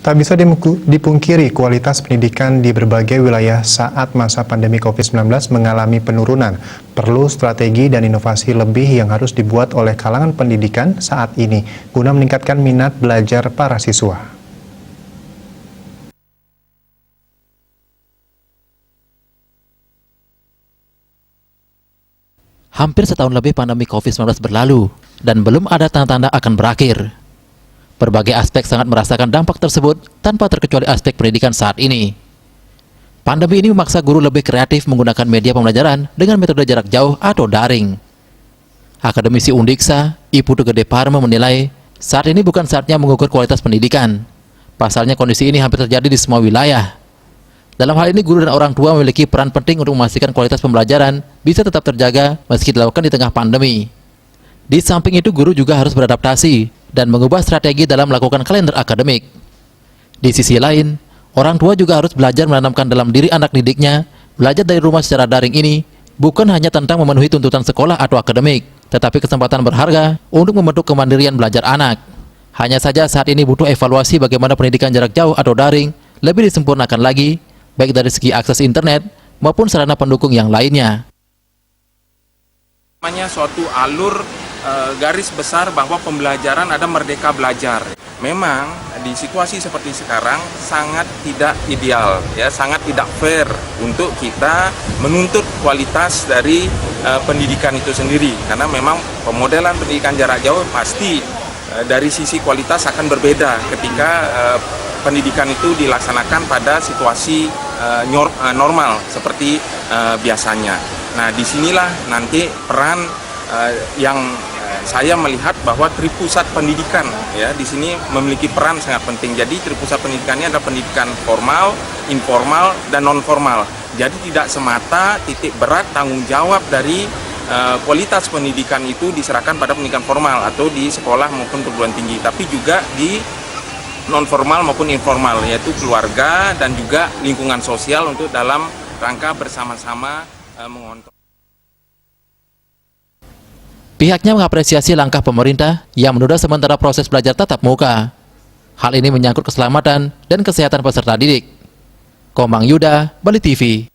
Tak bisa dipungkiri kualitas pendidikan di berbagai wilayah saat masa pandemi COVID-19 mengalami penurunan. Perlu strategi dan inovasi lebih yang harus dibuat oleh kalangan pendidikan saat ini guna meningkatkan minat belajar para siswa. Hampir setahun lebih pandemi COVID-19 berlalu dan belum ada tanda-tanda akan berakhir. Berbagai aspek sangat merasakan dampak tersebut tanpa terkecuali aspek pendidikan saat ini. Pandemi ini memaksa guru lebih kreatif menggunakan media pembelajaran dengan metode jarak jauh atau daring. Akademisi Undiksa, Iputu Gede Parma menilai saat ini bukan saatnya mengukur kualitas pendidikan. Pasalnya kondisi ini hampir terjadi di semua wilayah. Dalam hal ini guru dan orang tua memiliki peran penting untuk memastikan kualitas pembelajaran bisa tetap terjaga meski dilakukan di tengah pandemi. Di samping itu guru juga harus beradaptasi dan mengubah strategi dalam melakukan kalender akademik. Di sisi lain, orang tua juga harus belajar menanamkan dalam diri anak didiknya, belajar dari rumah secara daring ini bukan hanya tentang memenuhi tuntutan sekolah atau akademik, tetapi kesempatan berharga untuk membentuk kemandirian belajar anak. Hanya saja saat ini butuh evaluasi bagaimana pendidikan jarak jauh atau daring lebih disempurnakan lagi, baik dari segi akses internet maupun sarana pendukung yang lainnya. Suatu alur garis besar bahwa pembelajaran ada merdeka belajar. Memang di situasi seperti sekarang sangat tidak ideal, ya, sangat tidak fair untuk kita menuntut kualitas dari pendidikan itu sendiri. Karena memang pemodelan pendidikan jarak jauh pasti dari sisi kualitas akan berbeda ketika pendidikan itu dilaksanakan pada situasi normal seperti biasanya. Nah, disinilah nanti peran yang saya melihat bahwa Tripusat Pendidikan ya di sini memiliki peran sangat penting. Jadi Tripusat Pendidikannya adalah pendidikan formal, informal, dan non formal. Jadi tidak semata titik berat tanggung jawab dari kualitas pendidikan itu diserahkan pada pendidikan formal atau di sekolah maupun perguruan tinggi, tapi juga di non formal maupun informal, yaitu keluarga dan juga lingkungan sosial untuk dalam rangka bersama-sama mengontrol. Pihaknya mengapresiasi langkah pemerintah yang menunda sementara proses belajar tatap muka. Hal ini menyangkut keselamatan dan kesehatan peserta didik. Komang Yuda, Bali TV.